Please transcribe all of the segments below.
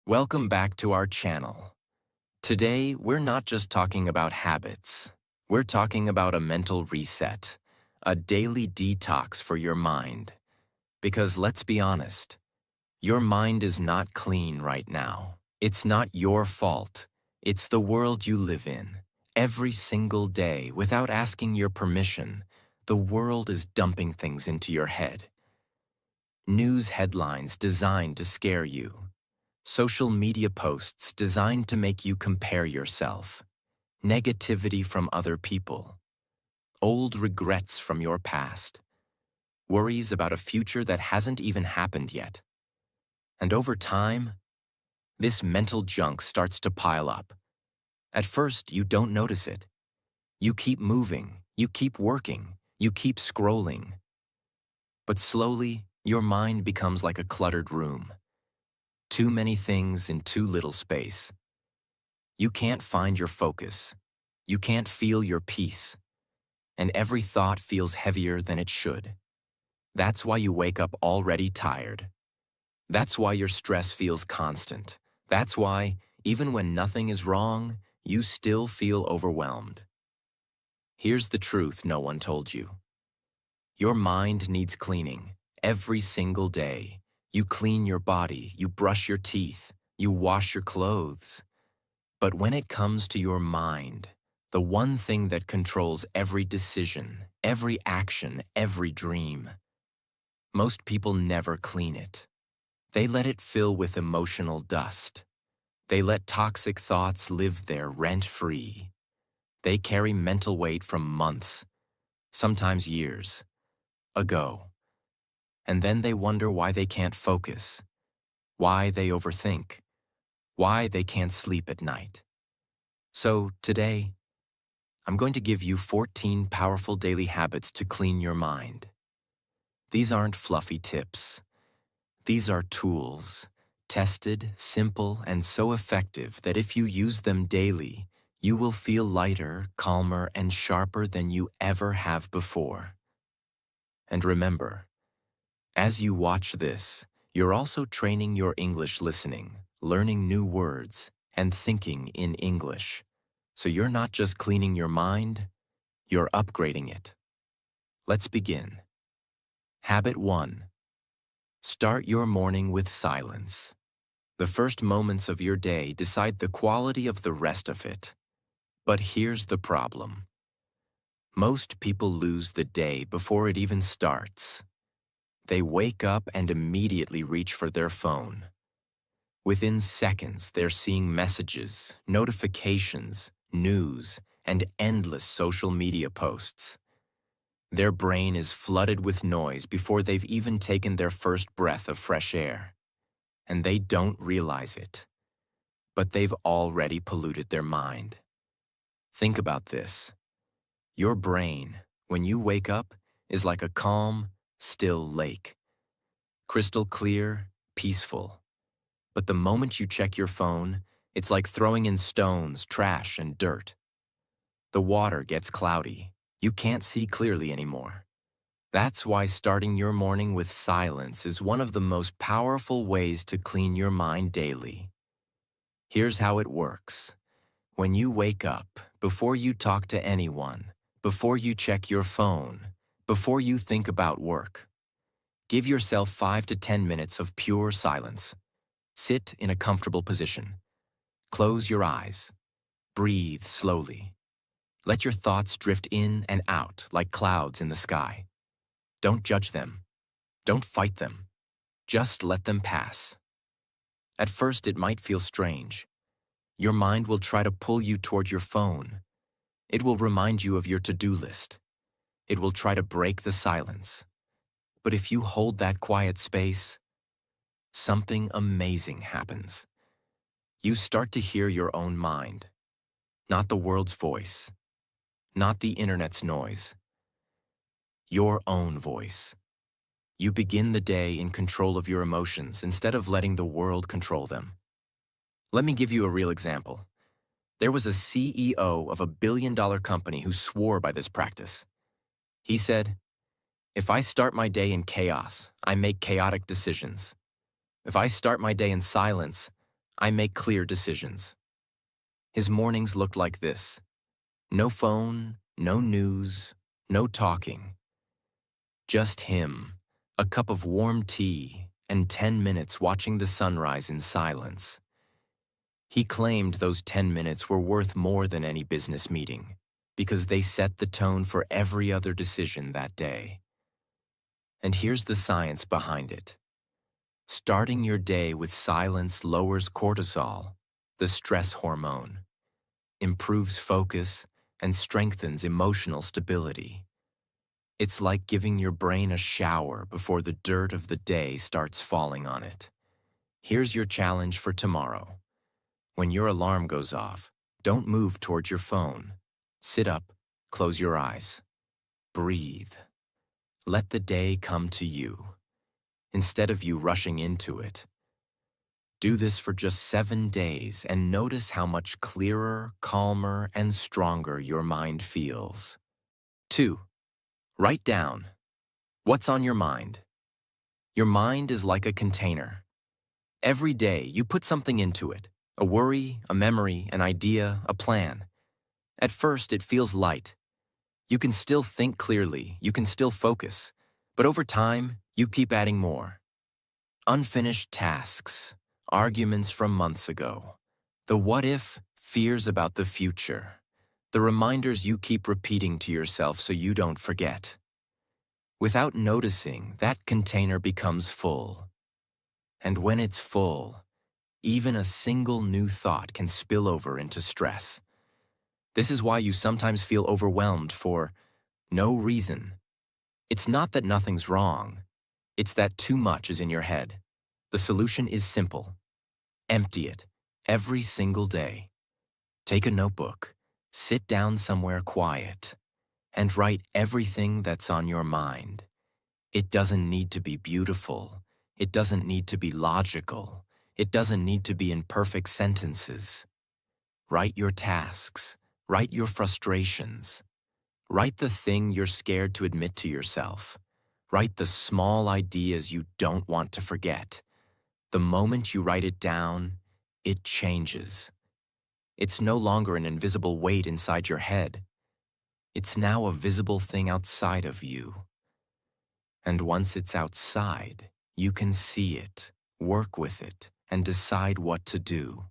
Welcome back to our channel. Today, we're not just talking about habits. We're talking about a mental reset, a daily detox for your mind. Because let's be honest, your mind is not clean right now. It's not your fault. It's the world you live in. Every single day, without asking your permission, the world is dumping things into your head. News headlines designed to scare you. Social media posts designed to make you compare yourself. Negativity from other people. Old regrets from your past. Worries about a future that hasn't even happened yet. And over time, this mental junk starts to pile up. At first, you don't notice it. You keep moving, you keep working, you keep scrolling. But slowly, your mind becomes like a cluttered room. Too many things in too little space. You can't find your focus. You can't feel your peace. And every thought feels heavier than it should. That's why you wake up already tired. That's why your stress feels constant. That's why, even when nothing is wrong, you still feel overwhelmed. Here's the truth no one told you. Your mind needs cleaning every single day. You clean your body, you brush your teeth, you wash your clothes. But when it comes to your mind, the one thing that controls every decision, every action, every dream, most people never clean it. They let it fill with emotional dust. They let toxic thoughts live there rent-free. They carry mental weight from months, sometimes years, ago. And then they wonder why they can't focus, why they overthink, why they can't sleep at night. So today, I'm going to give you 14 powerful daily habits to clean your mind. These aren't fluffy tips. These are tools, tested, simple, and so effective that if you use them daily, you will feel lighter, calmer, and sharper than you ever have before. And remember, as you watch this, you're also training your English listening, learning new words, and thinking in English. So you're not just cleaning your mind, you're upgrading it. Let's begin. Habit 1. Start your morning with silence. The first moments of your day decide the quality of the rest of it. But here's the problem. Most people lose the day before it even starts. They wake up and immediately reach for their phone. Within seconds, they're seeing messages, notifications, news, and endless social media posts. Their brain is flooded with noise before they've even taken their first breath of fresh air. And they don't realize it. But they've already polluted their mind. Think about this. Your brain, when you wake up, is like a calm, still lake. Crystal clear, peaceful. But the moment you check your phone, it's like throwing in stones, trash, and dirt. The water gets cloudy. You can't see clearly anymore. That's why starting your morning with silence is one of the most powerful ways to clean your mind daily. Here's how it works. When you wake up, before you talk to anyone, before you check your phone, before you think about work, give yourself 5 to 10 minutes of pure silence. Sit in a comfortable position. Close your eyes. Breathe slowly. Let your thoughts drift in and out like clouds in the sky. Don't judge them. Don't fight them. Just let them pass. At first, it might feel strange. Your mind will try to pull you toward your phone. It will remind you of your to-do list. It will try to break the silence. But if you hold that quiet space, something amazing happens. You start to hear your own mind, not the world's voice, not the internet's noise, your own voice. You begin the day in control of your emotions instead of letting the world control them. Let me give you a real example. There was a CEO of a billion-dollar company who swore by this practice. He said, "If I start my day in chaos, I make chaotic decisions. If I start my day in silence, I make clear decisions. His mornings looked like this. No phone, no news, no talking. Just him, a cup of warm tea, and 10 minutes watching the sunrise in silence. He claimed those 10 minutes were worth more than any business meeting, because they set the tone for every other decision that day. And here's the science behind it. Starting your day with silence lowers cortisol, the stress hormone, improves focus, and strengthens emotional stability. It's like giving your brain a shower before the dirt of the day starts falling on it. Here's your challenge for tomorrow. When your alarm goes off, don't move towards your phone. Sit up, close your eyes. Breathe. Let the day come to you, instead of you rushing into it. Do this for just 7 days and notice how much clearer, calmer, and stronger your mind feels. 2. Write down. What's on your mind? Your mind is like a container. Every day, you put something into it. A worry, a memory, an idea, a plan. At first, it feels light. You can still think clearly, you can still focus. But over time, you keep adding more. Unfinished tasks, arguments from months ago. The what if, fears about the future. The reminders you keep repeating to yourself so you don't forget. Without noticing, that container becomes full. And when it's full, even a single new thought can spill over into stress. This is why you sometimes feel overwhelmed for no reason. It's not that nothing's wrong. It's that too much is in your head. The solution is simple. Empty it every single day. Take a notebook, sit down somewhere quiet, and write everything that's on your mind. It doesn't need to be beautiful. It doesn't need to be logical. It doesn't need to be in perfect sentences. Write your tasks. Write your frustrations. Write the thing you're scared to admit to yourself. Write the small ideas you don't want to forget. The moment you write it down, it changes. It's no longer an invisible weight inside your head. It's now a visible thing outside of you. And once it's outside, you can see it, work with it, and decide what to do.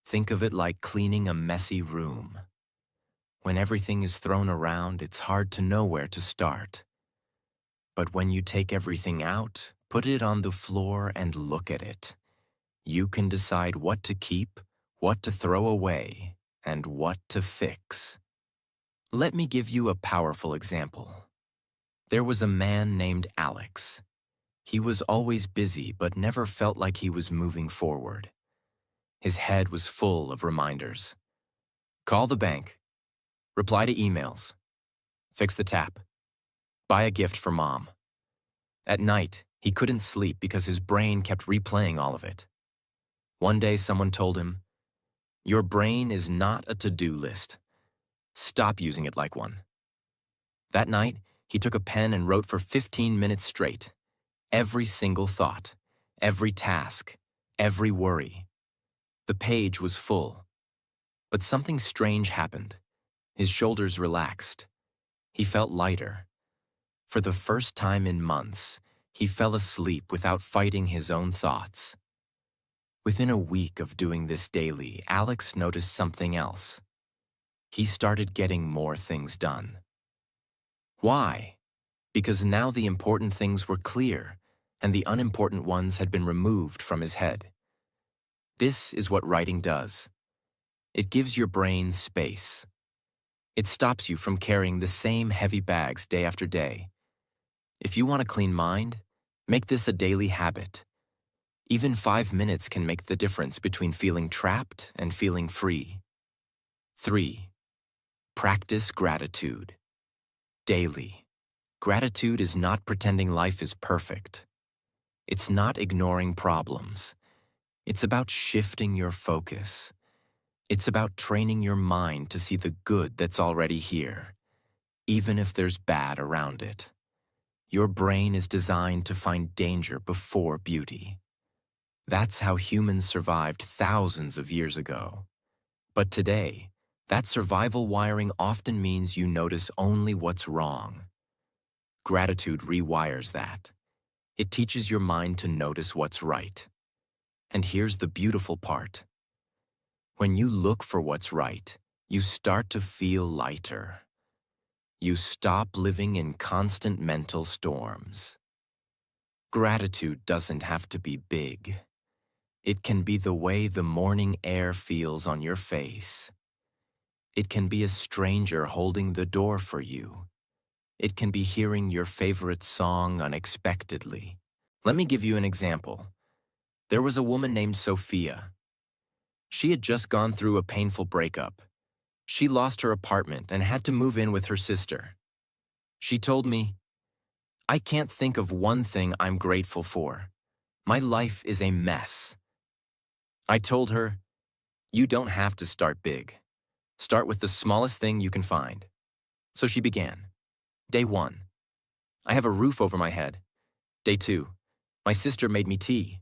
Think of it like cleaning a messy room. When everything is thrown around, it's hard to know where to start. But when you take everything out, put it on the floor and look at it, you can decide what to keep, what to throw away, and what to fix. Let me give you a powerful example. There was a man named Alex. He was always busy but never felt like he was moving forward. His head was full of reminders. Call the bank. Reply to emails. Fix the tap. Buy a gift for mom. At night, he couldn't sleep because his brain kept replaying all of it. One day someone told him, "Your brain is not a to-do list. Stop using it like one." That night, he took a pen and wrote for 15 minutes straight. Every single thought, every task, every worry. The page was full. But something strange happened. His shoulders relaxed. He felt lighter. For the first time in months, he fell asleep without fighting his own thoughts. Within a week of doing this daily, Alex noticed something else. He started getting more things done. Why? Because now the important things were clear, and the unimportant ones had been removed from his head. This is what writing does. It gives your brain space. It stops you from carrying the same heavy bags day after day. If you want a clean mind, make this a daily habit. Even 5 minutes can make the difference between feeling trapped and feeling free. 3. Practice gratitude. Daily. Gratitude is not pretending life is perfect. It's not ignoring problems. It's about shifting your focus. It's about training your mind to see the good that's already here, even if there's bad around it. Your brain is designed to find danger before beauty. That's how humans survived thousands of years ago. But today, that survival wiring often means you notice only what's wrong. Gratitude rewires that. It teaches your mind to notice what's right. And here's the beautiful part. When you look for what's right, you start to feel lighter. You stop living in constant mental storms. Gratitude doesn't have to be big. It can be the way the morning air feels on your face. It can be a stranger holding the door for you. It can be hearing your favorite song unexpectedly. Let me give you an example. There was a woman named Sophia. She had just gone through a painful breakup. She lost her apartment and had to move in with her sister. She told me, "I can't think of one thing I'm grateful for. My life is a mess." I told her, "You don't have to start big. Start with the smallest thing you can find." So she began. Day 1, I have a roof over my head. Day 2, my sister made me tea.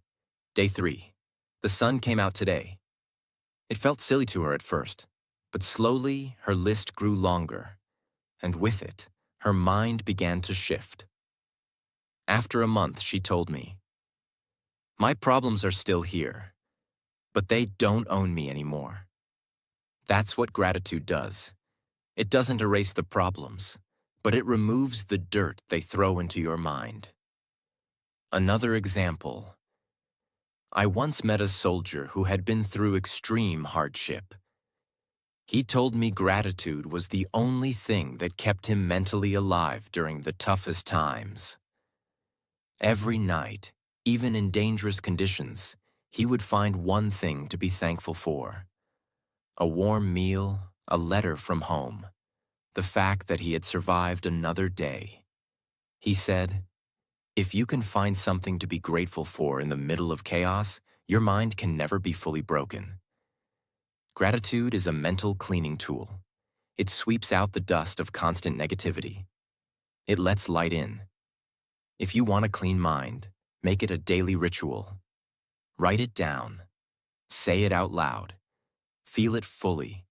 Day 3, the sun came out today. It felt silly to her at first, but slowly her list grew longer, and with it, her mind began to shift. After a month, she told me, "My problems are still here, but they don't own me anymore." That's what gratitude does. It doesn't erase the problems, but it removes the dirt they throw into your mind. Another example. I once met a soldier who had been through extreme hardship. He told me gratitude was the only thing that kept him mentally alive during the toughest times. Every night, even in dangerous conditions, he would find one thing to be thankful for. A warm meal, a letter from home, the fact that he had survived another day. He said, "If you can find something to be grateful for in the middle of chaos, your mind can never be fully broken." Gratitude is a mental cleaning tool. It sweeps out the dust of constant negativity. It lets light in. If you want a clean mind, make it a daily ritual. Write it down. Say it out loud. Feel it fully.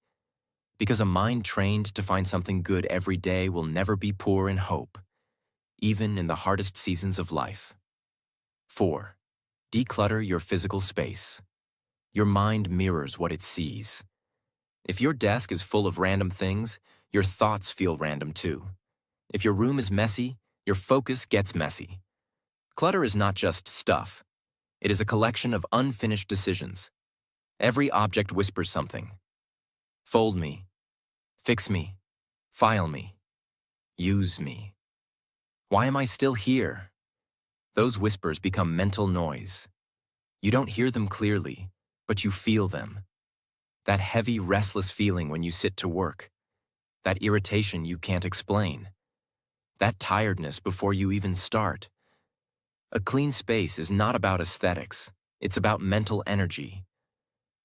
Because a mind trained to find something good every day will never be poor in hope, even in the hardest seasons of life. 4. Declutter your physical space. Your mind mirrors what it sees. If your desk is full of random things, your thoughts feel random too. If your room is messy, your focus gets messy. Clutter is not just stuff. It is a collection of unfinished decisions. Every object whispers something. Fold me. Fix me. File me. Use me. Why am I still here? Those whispers become mental noise. You don't hear them clearly, but you feel them. That heavy, restless feeling when you sit to work. That irritation you can't explain. That tiredness before you even start. A clean space is not about aesthetics. It's about mental energy.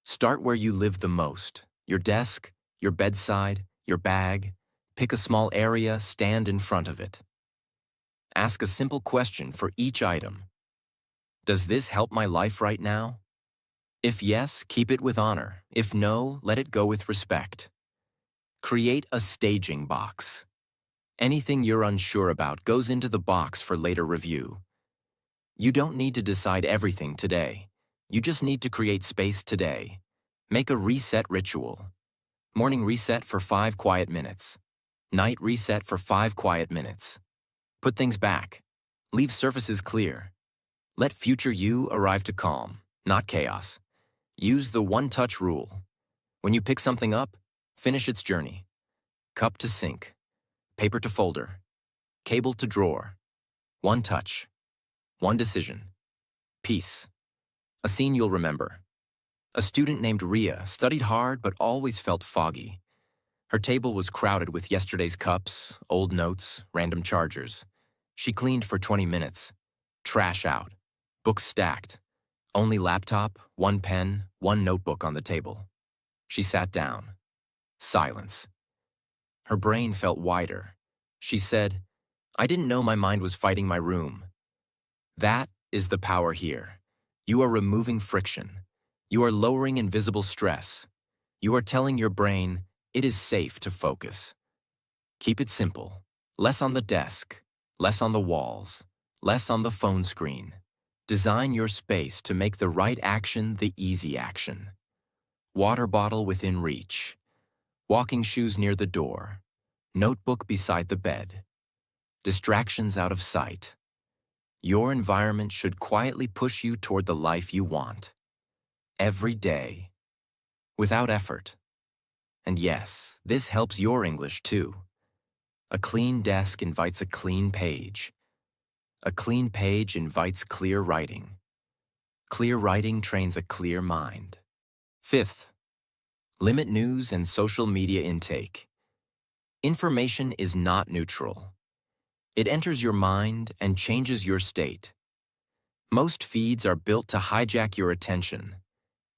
Start where you live the most. Your desk, your bedside, your bag. Pick a small area, stand in front of it. Ask a simple question for each item. Does this help my life right now? If yes, keep it with honor. If no, let it go with respect. Create a staging box. Anything you're unsure about goes into the box for later review. You don't need to decide everything today. You just need to create space today. Make a reset ritual. Morning reset for 5 quiet minutes. Night reset for 5 quiet minutes. Put things back. Leave surfaces clear. Let future you arrive to calm, not chaos. Use the one-touch rule. When you pick something up, finish its journey. Cup to sink. Paper to folder. Cable to drawer. One touch. One decision. Peace. A scene you'll remember. A student named Ria studied hard but always felt foggy. Her table was crowded with yesterday's cups, old notes, random chargers. She cleaned for 20 minutes. Trash out. Books stacked. Only laptop, one pen, one notebook on the table. She sat down. Silence. Her brain felt wider. She said, "I didn't know my mind was fighting my room." That is the power here. You are removing friction. You are lowering invisible stress. You are telling your brain it is safe to focus. Keep it simple. Less on the desk, less on the walls, less on the phone screen. Design your space to make the right action the easy action. Water bottle within reach. Walking shoes near the door. Notebook beside the bed. Distractions out of sight. Your environment should quietly push you toward the life you want. Every day. Without effort. And yes, this helps your English too. A clean desk invites a clean page. A clean page invites clear writing. Clear writing trains a clear mind. Fifth, limit news and social media intake. Information is not neutral. It enters your mind and changes your state. Most feeds are built to hijack your attention.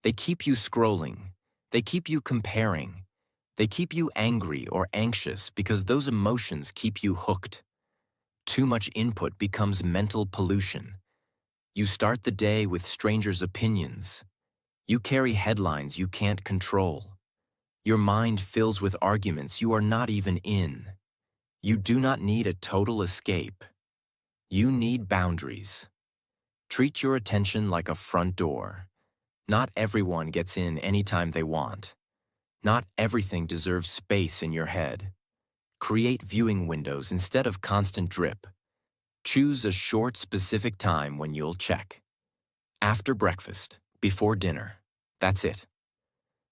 They keep you scrolling. They keep you comparing. They keep you angry or anxious because those emotions keep you hooked. Too much input becomes mental pollution. You start the day with strangers' opinions. You carry headlines you can't control. Your mind fills with arguments you are not even in. You do not need a total escape. You need boundaries. Treat your attention like a front door. Not everyone gets in anytime they want. Not everything deserves space in your head. Create viewing windows instead of constant drip. Choose a short, specific time when you'll check. After breakfast, before dinner. That's it.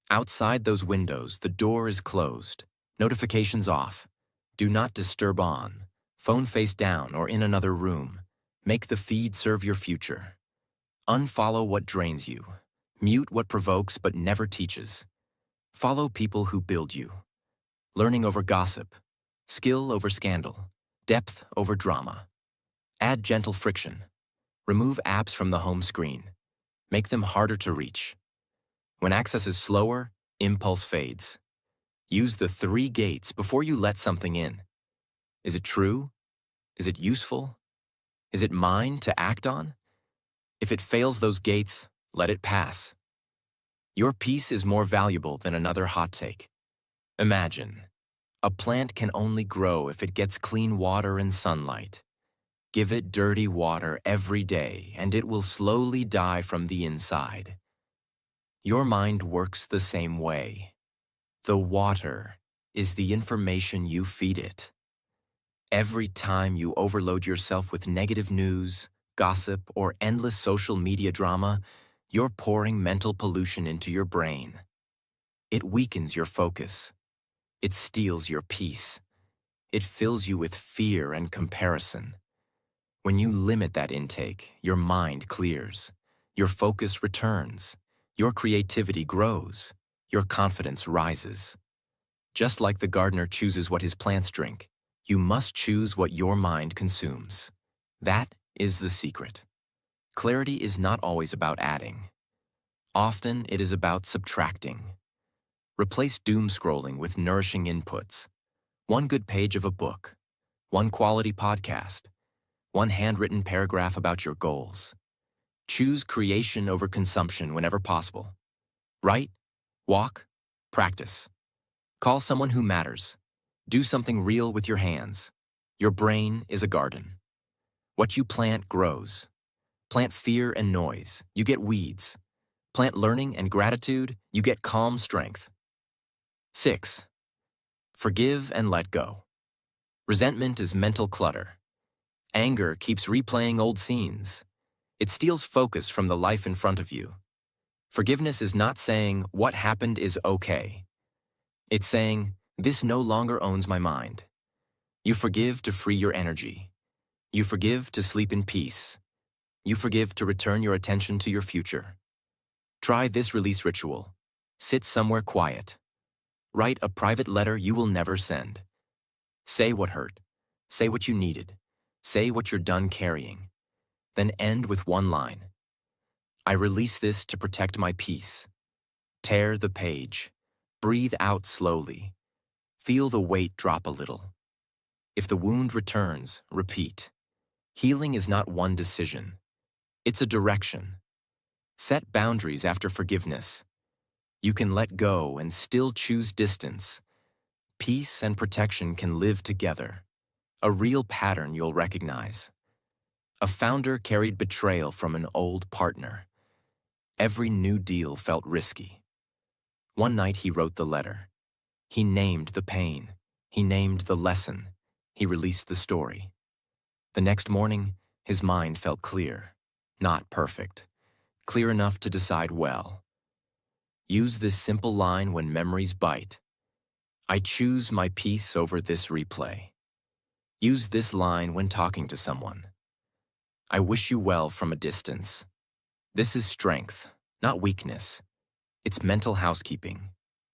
Outside those windows, the door is closed. Notifications off. Do not disturb on. Phone face down or in another room. Make the feed serve your future. Unfollow what drains you. Mute what provokes but never teaches. Follow people who build you. Learning over gossip. Skill over scandal. Depth over drama. Add gentle friction. Remove apps from the home screen. Make them harder to reach. When access is slower, impulse fades. Use the 3 gates before you let something in. Is it true? Is it useful? Is it mine to act on? If it fails those gates, let it pass. Your peace is more valuable than another hot take. Imagine, a plant can only grow if it gets clean water and sunlight. Give it dirty water every day, and it will slowly die from the inside. Your mind works the same way. The water is the information you feed it. Every time you overload yourself with negative news, gossip, or endless social media drama, you're pouring mental pollution into your brain. It weakens your focus. It steals your peace. It fills you with fear and comparison. When you limit that intake, your mind clears. Your focus returns. Your creativity grows. Your confidence rises. Just like the gardener chooses what his plants drink, you must choose what your mind consumes. That is the secret. Clarity is not always about adding. Often it is about subtracting. Replace doom scrolling with nourishing inputs. One good page of a book. One quality podcast. One handwritten paragraph about your goals. Choose creation over consumption whenever possible. Write, walk, practice. Call someone who matters. Do something real with your hands. Your brain is a garden. What you plant grows. Plant fear and noise, you get weeds. Plant learning and gratitude, you get calm strength. 6. Forgive and let go. Resentment is mental clutter. Anger keeps replaying old scenes. It steals focus from the life in front of you. Forgiveness is not saying what happened is okay. It's saying this no longer owns my mind. You forgive to free your energy. You forgive to sleep in peace. You forgive to return your attention to your future. Try this release ritual. Sit somewhere quiet. Write a private letter you will never send. Say what hurt. Say what you needed. Say what you're done carrying. Then end with one line. I release this to protect my peace. Tear the page. Breathe out slowly. Feel the weight drop a little. If the wound returns, repeat. Healing is not one decision. It's a direction. Set boundaries after forgiveness. You can let go and still choose distance. Peace and protection can live together. A real pattern you'll recognize. A founder carried betrayal from an old partner. Every new deal felt risky. One night he wrote the letter. He named the pain. He named the lesson. He released the story. The next morning, his mind felt clear. Not perfect. Clear enough to decide well. Use this simple line when memories bite. I choose my peace over this replay. Use this line when talking to someone. I wish you well from a distance. This is strength, not weakness. It's mental housekeeping.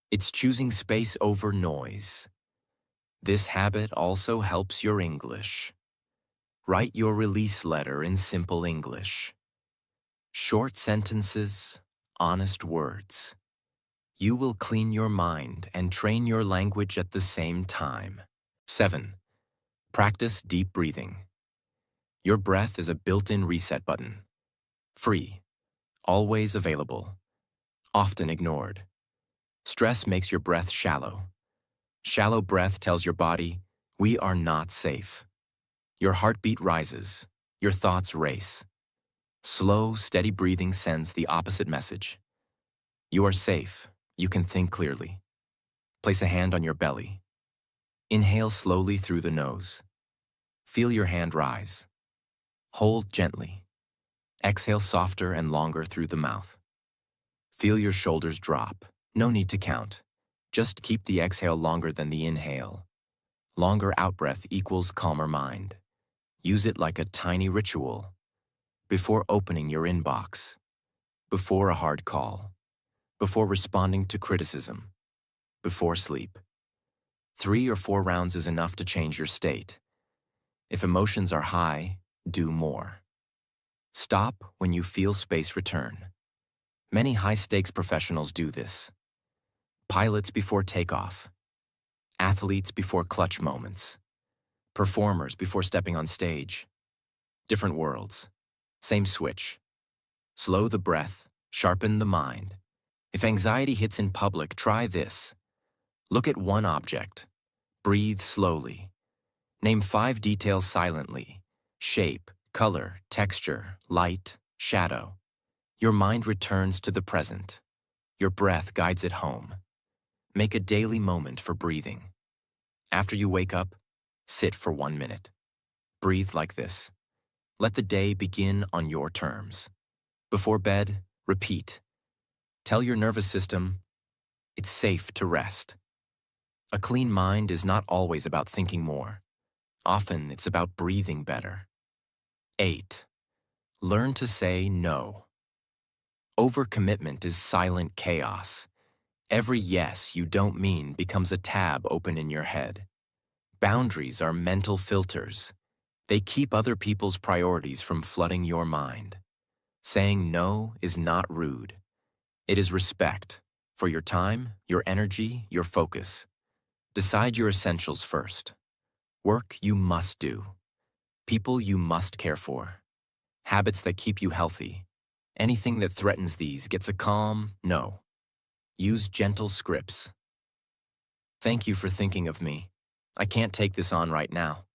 It's choosing space over noise. This habit also helps your English. Write your release letter in simple English. Short sentences, honest words. You will clean your mind and train your language at the same time. 7. Practice deep breathing. Your breath is a built-in reset button. Free. Always available. Often ignored. Stress makes your breath shallow. Shallow breath tells your body, we are not safe. Your heartbeat rises. Your thoughts race. Slow, steady breathing sends the opposite message. You are safe. You can think clearly. Place a hand on your belly. Inhale slowly through the nose. Feel your hand rise. Hold gently. Exhale softer and longer through the mouth. Feel your shoulders drop. No need to count. Just keep the exhale longer than the inhale. Longer out-breath equals calmer mind. Use it like a tiny ritual. Before opening your inbox. Before a hard call. Before responding to criticism. Before sleep. 3 or 4 rounds is enough to change your state. If emotions are high, do more. Stop when you feel space return. Many high-stakes professionals do this. Pilots before takeoff. Athletes before clutch moments. Performers before stepping on stage. Different worlds. Same switch. Slow the breath, sharpen the mind. If anxiety hits in public, try this. Look at one object. Breathe slowly. Name 5 details silently. Shape, color, texture, light, shadow. Your mind returns to the present. Your breath guides it home. Make a daily moment for breathing. After you wake up, sit for 1 minute. Breathe like this. Let the day begin on your terms. Before bed, repeat. Tell your nervous system, it's safe to rest. A clean mind is not always about thinking more. Often it's about breathing better. 8. Learn to say no. Overcommitment is silent chaos. Every yes you don't mean becomes a tab open in your head. Boundaries are mental filters. They keep other people's priorities from flooding your mind. Saying no is not rude. It is respect for your time, your energy, your focus. Decide your essentials first. Work you must do. People you must care for. Habits that keep you healthy. Anything that threatens these gets a calm no. Use gentle scripts. Thank you for thinking of me. I can't take this on right now.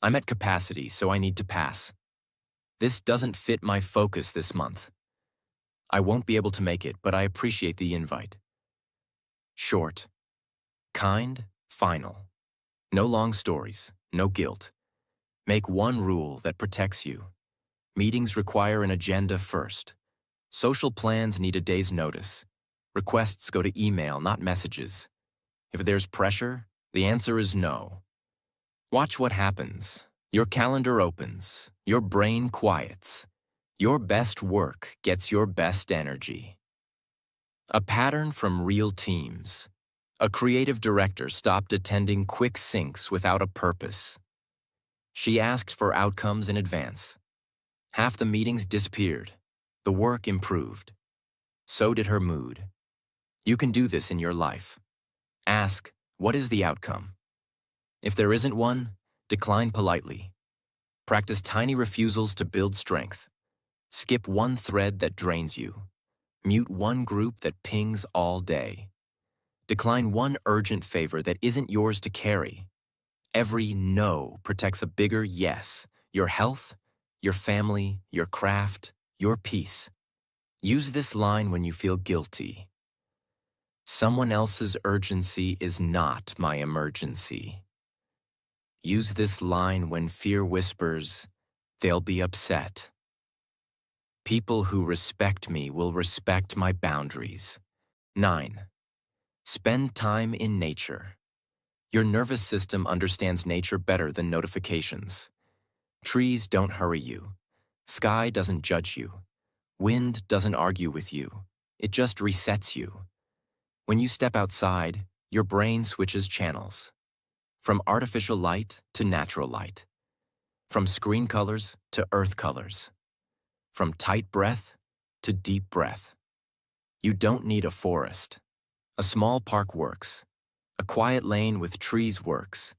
I'm at capacity, so I need to pass. This doesn't fit my focus this month. I won't be able to make it, but I appreciate the invite. Short. Kind, final. No long stories, no guilt. Make one rule that protects you. Meetings require an agenda first. Social plans need a day's notice. Requests go to email, not messages. If there's pressure, the answer is no. Watch what happens. Your calendar opens. Your brain quiets. Your best work gets your best energy. A pattern from real teams. A creative director stopped attending quick syncs without a purpose. She asked for outcomes in advance. Half the meetings disappeared. The work improved. So did her mood. You can do this in your life. Ask, what is the outcome? If there isn't one, decline politely. Practice tiny refusals to build strength. Skip one thread that drains you. Mute one group that pings all day. Decline one urgent favor that isn't yours to carry. Every no protects a bigger yes: your health, your family, your craft, your peace. Use this line when you feel guilty. Someone else's urgency is not my emergency. Use this line when fear whispers, they'll be upset. People who respect me will respect my boundaries. 9. Spend time in nature. Your nervous system understands nature better than notifications. Trees don't hurry you. Sky doesn't judge you. Wind doesn't argue with you. It just resets you. When you step outside, your brain switches channels. From artificial light to natural light. From screen colors to earth colors. From tight breath to deep breath. You don't need a forest. A small park works. A quiet lane with trees works.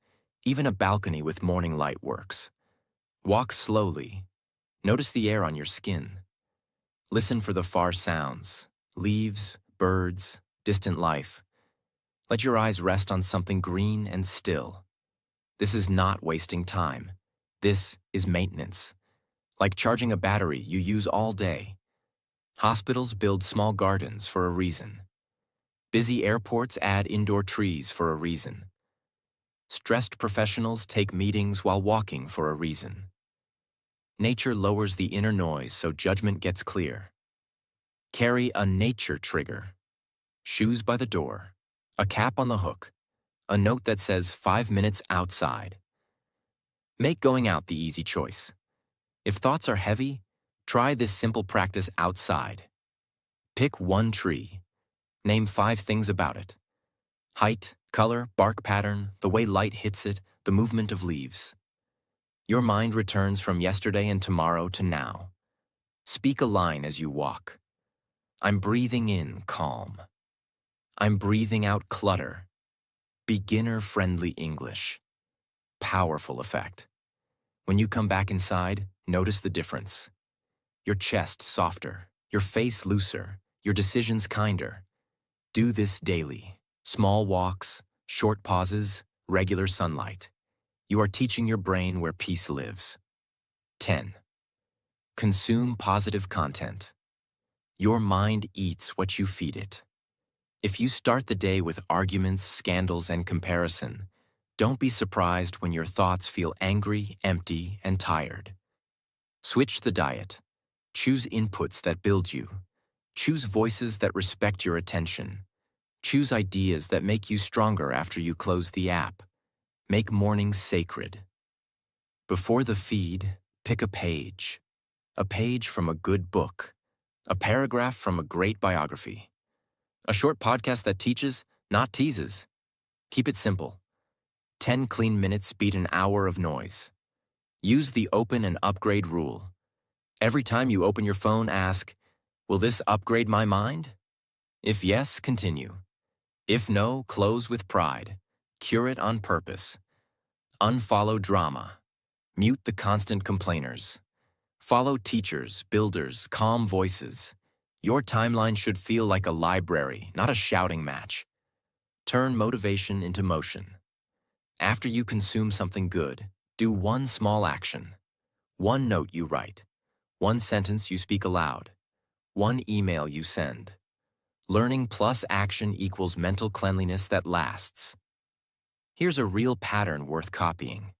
Even a balcony with morning light works. Walk slowly. Notice the air on your skin. Listen for the far sounds, leaves, birds, distant life. Let your eyes rest on something green and still. This is not wasting time. This is maintenance. Like charging a battery you use all day. Hospitals build small gardens for a reason. Busy airports add indoor trees for a reason. Stressed professionals take meetings while walking for a reason. Nature lowers the inner noise so judgment gets clear. Carry a nature trigger. Shoes by the door. A cap on the hook. A note that says 5 minutes outside. Make going out the easy choice. If thoughts are heavy, try this simple practice outside. Pick one tree. Name 5 things about it. Height, color, bark pattern, the way light hits it, the movement of leaves. Your mind returns from yesterday and tomorrow to now. Speak a line as you walk. I'm breathing in calm. I'm breathing out clutter. Beginner-friendly English. Powerful effect. When you come back inside, notice the difference. Your chest softer, your face looser, your decisions kinder. Do this daily. Small walks, short pauses, regular sunlight. You are teaching your brain where peace lives. 10. Consume positive content. Your mind eats what you feed it. If you start the day with arguments, scandals, and comparison, don't be surprised when your thoughts feel angry, empty, and tired. Switch the diet. Choose inputs that build you. Choose voices that respect your attention. Choose ideas that make you stronger after you close the app. Make mornings sacred. Before the feed, pick a page. A page from a good book. A paragraph from a great biography. A short podcast that teaches, not teases. Keep it simple. 10 clean minutes beat an hour of noise. Use the open and upgrade rule. Every time you open your phone, ask, will this upgrade my mind? If yes, continue. If no, close with pride. Cure it on purpose. Unfollow drama. Mute the constant complainers. Follow teachers, builders, calm voices. Your timeline should feel like a library, not a shouting match. Turn motivation into motion. After you consume something good, do one small action. One note you write. One sentence you speak aloud. One email you send. Learning plus action equals mental cleanliness that lasts. Here's a real pattern worth copying.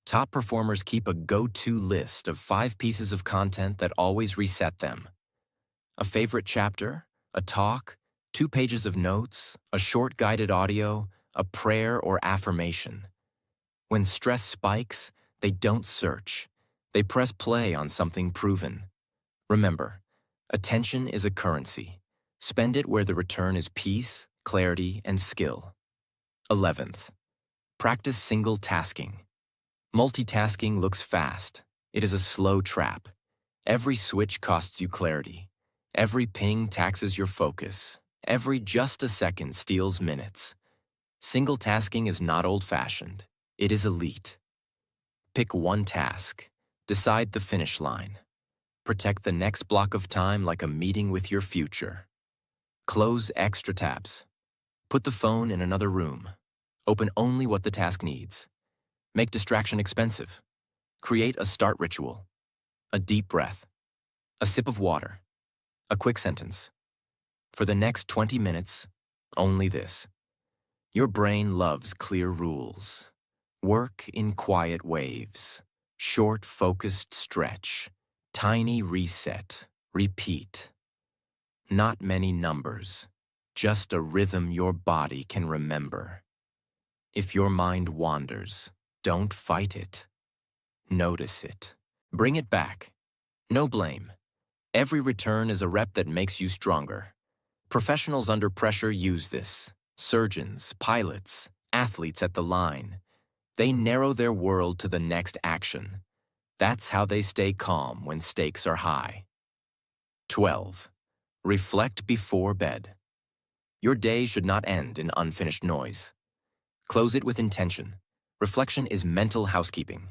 Top performers keep a go-to list of 5 pieces of content that always reset them. A favorite chapter, a talk, 2 pages of notes, a short guided audio, a prayer or affirmation. When stress spikes, they don't search. They press play on something proven. Remember, attention is a currency. Spend it where the return is peace, clarity, and skill. 11th, practice single tasking. Multitasking looks fast. It is a slow trap. Every switch costs you clarity. Every ping taxes your focus. Every just a second steals minutes. Single tasking is not old-fashioned. It is elite. Pick one task. Decide the finish line. Protect the next block of time like a meeting with your future. Close extra tabs. Put the phone in another room. Open only what the task needs. Make distraction expensive. Create a start ritual. A deep breath. A sip of water. A quick sentence. For the next 20 minutes, only this. Your brain loves clear rules. Work in quiet waves. Short, focused stretch. Tiny reset. Repeat. Not many numbers. Just a rhythm your body can remember. If your mind wanders, don't fight it. Notice it. Bring it back. No blame. Every return is a rep that makes you stronger. Professionals under pressure use this. Surgeons, pilots, athletes at the line. They narrow their world to the next action. That's how they stay calm when stakes are high. 12. Reflect before bed. Your day should not end in unfinished noise. Close it with intention. Reflection is mental housekeeping.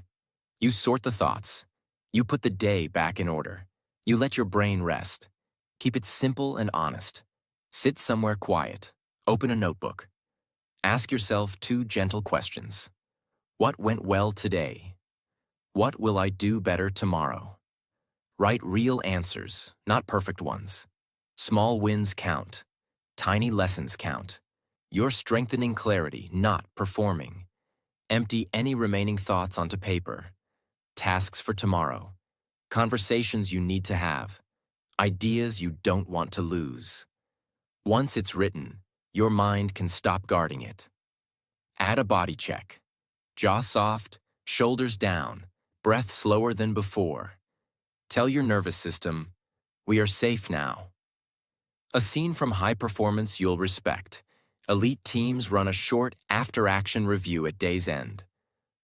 You sort the thoughts. You put the day back in order. You let your brain rest. Keep it simple and honest. Sit somewhere quiet. Open a notebook. Ask yourself 2 gentle questions. What went well today? What will I do better tomorrow? Write real answers, not perfect ones. Small wins count. Tiny lessons count. You're strengthening clarity, not performing. Empty any remaining thoughts onto paper. Tasks for tomorrow. Conversations you need to have. Ideas you don't want to lose. Once it's written, your mind can stop guarding it. Add a body check. Jaw soft, shoulders down, breath slower than before. Tell your nervous system, we are safe now. A scene from high performance you'll respect. Elite teams run a short after-action review at day's end.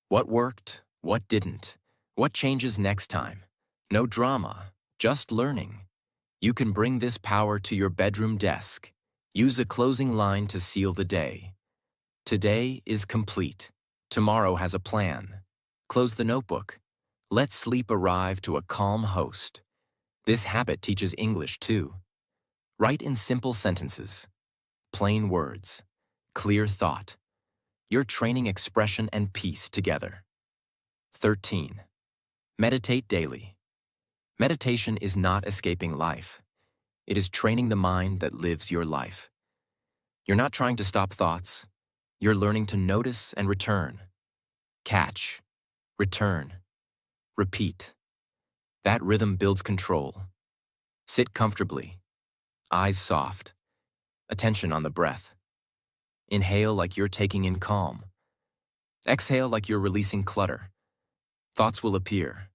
What worked? What didn't? What changes next time? No drama, just learning. You can bring this power to your bedroom desk. Use a closing line to seal the day. Today is complete. Tomorrow has a plan. Close the notebook. Let sleep arrive to a calm host. This habit teaches English too. Write in simple sentences. Plain words. Clear thought. You're training expression and peace together. 13. Meditate daily. Meditation is not escaping life. It is training the mind that lives your life. You're not trying to stop thoughts. You're learning to notice and return. Catch. Return. Repeat. That rhythm builds control. Sit comfortably. Eyes soft. Attention on the breath. Inhale like you're taking in calm. Exhale like you're releasing clutter. Thoughts will appear.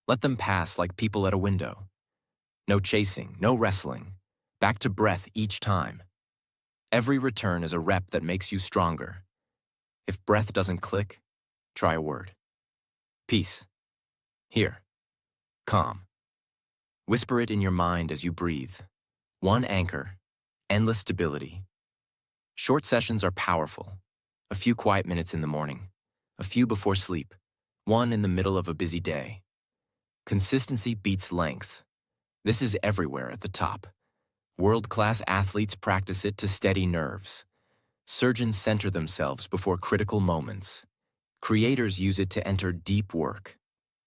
Let them pass like people at a window. No chasing, no wrestling. Back to breath each time. Every return is a rep that makes you stronger. If breath doesn't click, try a word. Peace. Here. Calm. Whisper it in your mind as you breathe. One anchor. Endless stability. Short sessions are powerful. A few quiet minutes in the morning. A few before sleep. One in the middle of a busy day. Consistency beats length. This is everywhere at the top. World-class athletes practice it to steady nerves. Surgeons center themselves before critical moments. Creators use it to enter deep work.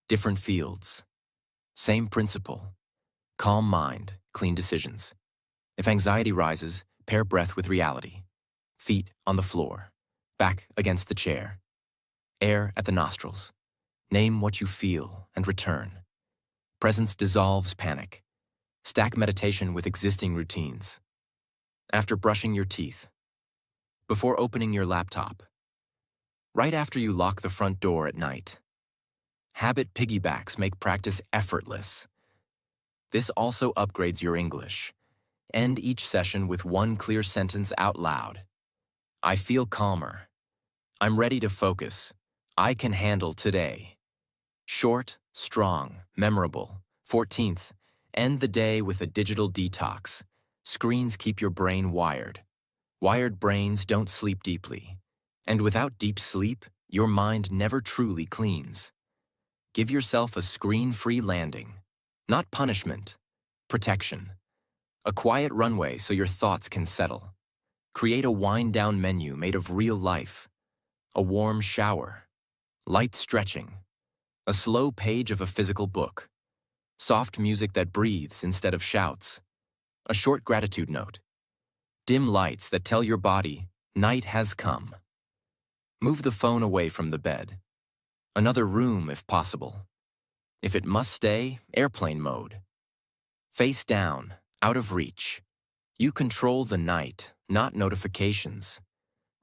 Different fields. Same principle. Calm mind, clean decisions. If anxiety rises, pair breath with reality. Feet on the floor. Back against the chair. Air at the nostrils. Name what you feel and return. Presence dissolves panic. Stack meditation with existing routines. After brushing your teeth. Before opening your laptop. Right after you lock the front door at night. Habit piggybacks make practice effortless. This also upgrades your English. End each session with one clear sentence out loud. I feel calmer. I'm ready to focus. I can handle today. Short, strong, memorable. 14th, end the day with a digital detox. Screens keep your brain wired. Wired brains don't sleep deeply. And without deep sleep, your mind never truly cleans. Give yourself a screen-free landing. Not punishment, protection. A quiet runway so your thoughts can settle. Create a wind-down menu made of real life. A warm shower, light stretching, a slow page of a physical book, soft music that breathes instead of shouts, a short gratitude note, dim lights that tell your body, night has come. Move the phone away from the bed. Another room if possible. If it must stay, airplane mode. Face down, out of reach. You control the night, not notifications.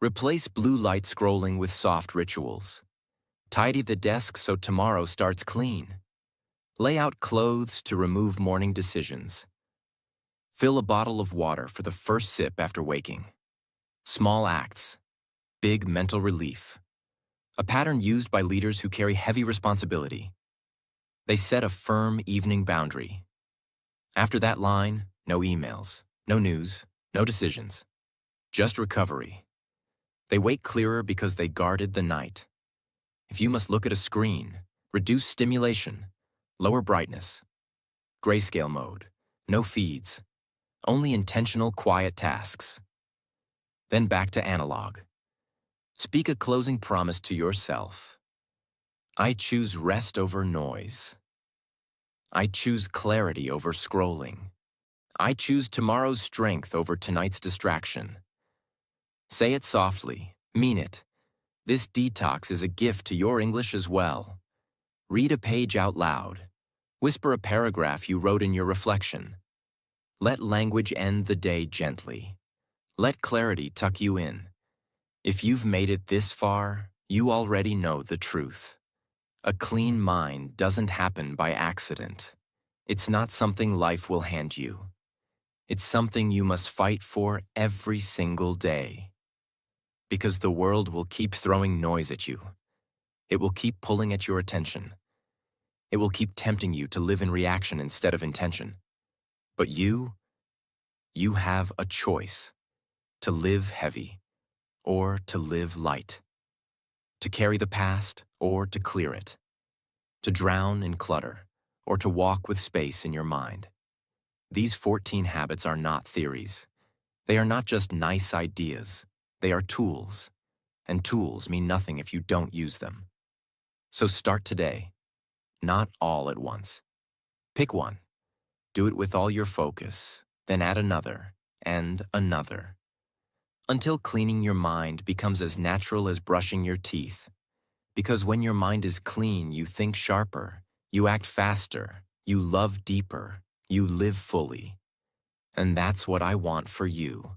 Replace blue light scrolling with soft rituals. Tidy the desk so tomorrow starts clean. Lay out clothes to remove morning decisions. Fill a bottle of water for the first sip after waking. Small acts, big mental relief. A pattern used by leaders who carry heavy responsibility. They set a firm evening boundary. After that line, no emails, no news, no decisions. Just recovery. They wake clearer because they guarded the night. If you must look at a screen, reduce stimulation, lower brightness. Grayscale mode, no feeds, only intentional quiet tasks. Then back to analog. Speak a closing promise to yourself. I choose rest over noise. I choose clarity over scrolling. I choose tomorrow's strength over tonight's distraction. Say it softly, mean it. This detox is a gift to your English as well. Read a page out loud. Whisper a paragraph you wrote in your reflection. Let language end the day gently. Let clarity tuck you in. If you've made it this far, you already know the truth. A clean mind doesn't happen by accident. It's not something life will hand you. It's something you must fight for every single day. Because the world will keep throwing noise at you. It will keep pulling at your attention. It will keep tempting you to live in reaction instead of intention. But you have a choice to live heavy or to live light, to carry the past or to clear it, to drown in clutter or to walk with space in your mind. These 14 habits are not theories. They are not just nice ideas. They are tools, and tools mean nothing if you don't use them. So start today, not all at once. Pick one. Do it with all your focus, then add another, and another. Until cleaning your mind becomes as natural as brushing your teeth. Because when your mind is clean, you think sharper, you act faster, you love deeper, you live fully. And that's what I want for you.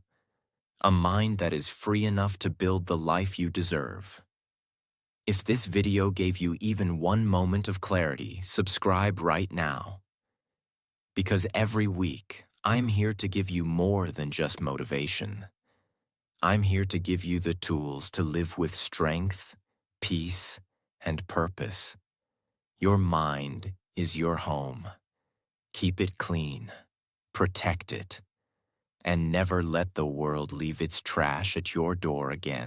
A mind that is free enough to build the life you deserve. If this video gave you even one moment of clarity, subscribe right now. Because every week, I'm here to give you more than just motivation. I'm here to give you the tools to live with strength, peace, and purpose. Your mind is your home. Keep it clean, protect it, and never let the world leave its trash at your door again.